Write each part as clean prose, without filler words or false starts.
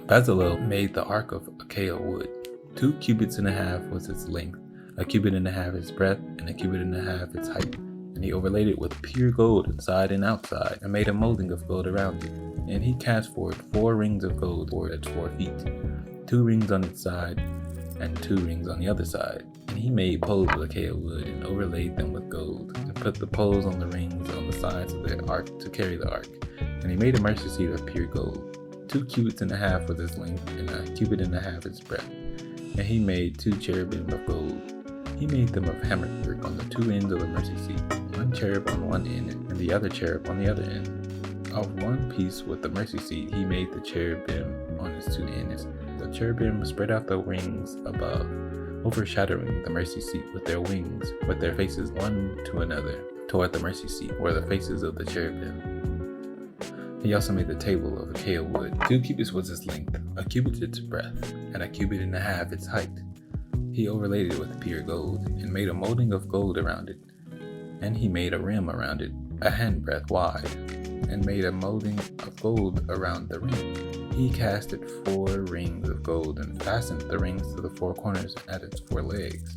Bezalel made the ark of acacia wood. 2 cubits and a half was its length, a cubit and a half its breadth, and a cubit and a half its height. And he overlaid it with pure gold inside and outside, and made a molding of gold around it. And he cast for it 4 rings of gold for its 4 feet, 2 rings on its side, and 2 rings on the other side. And he made poles of acacia wood, and overlaid them with gold, and put the poles on the rings on the sides of the ark to carry the ark. And he made a mercy seat of pure gold. 2 cubits and a half was its length, and a cubit and a half its breadth. And he made 2 cherubim of gold. He made them of hammered work on the 2 ends of the mercy seat, 1 cherub on one end, and the other cherub on the other end. Of one piece with the mercy seat, he made the cherubim on its 2 ends. The cherubim spread out the wings above, overshadowing the mercy seat with their wings, with their faces one to another. Toward the mercy seat were the faces of the cherubim. He also made the table of acacia wood. 2 cubits was its length, a cubit its breadth, and a cubit and a half its height. He overlaid it with pure gold, and made a molding of gold around it. And he made a rim around it, a handbreadth wide, and made a molding of gold around the rim. He casted 4 rings of gold, and fastened the rings to the 4 corners at its 4 legs.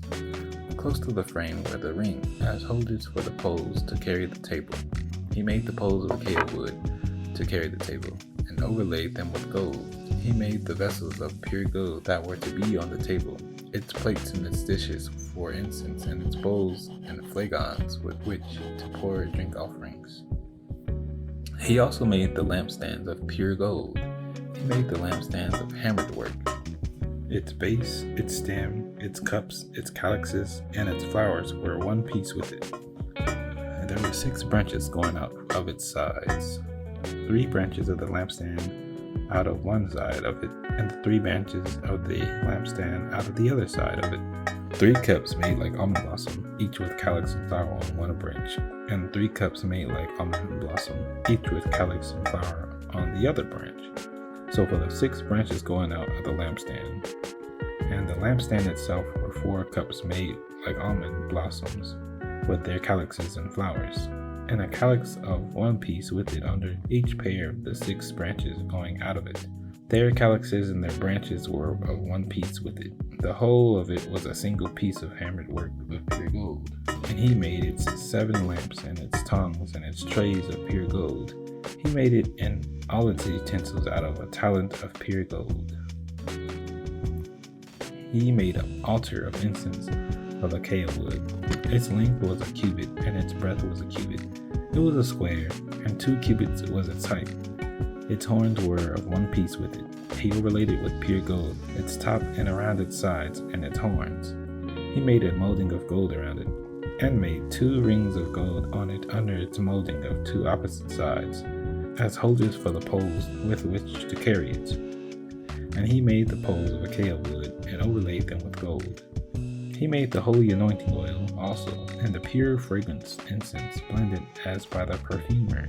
Close to the frame were the rings, as holders for the poles to carry the table. He made the poles of acacia wood to carry the table, and overlaid them with gold. He made the vessels of pure gold that were to be on the table, its plates and its dishes for incense, and its bowls and flagons with which to pour drink offerings. He also made the lampstands of pure gold. He made the lampstands of hammered work. Its base, its stem, its cups, its calyxes, and its flowers were one piece with it. And there were 6 branches going out of its sides. 3 branches of the lampstand out of one side of it, and 3 branches of the lampstand out of the other side of it. 3 cups made like almond blossom, each with calyx and flower on one branch, and 3 cups made like almond blossom, each with calyx and flower on the other branch. So for the 6 branches going out of the lampstand, and the lampstand itself were 4 cups made like almond blossoms, with their calyxes and flowers, and a calyx of one piece with it under each pair of the 6 branches going out of it. Their calyxes and their branches were of one piece with it. The whole of it was a single piece of hammered work of pure gold. And he made its 7 lamps, and its tongues, and its trays of pure gold. He made it and all its utensils out of a talent of pure gold. He made an altar of incense of acacia wood. Its length was a cubit, and its breadth was a cubit. It was a square, and 2 cubits was its height. Its horns were of one piece with it. He overlaid it with pure gold, its top and around its sides, and its horns. He made a molding of gold around it, and made 2 rings of gold on it under its molding of 2 opposite sides, as holders for the poles with which to carry it. And he made the poles of acacia wood, and overlaid them with gold. He made the holy anointing oil also, and the pure fragrance incense blended as by the perfumer.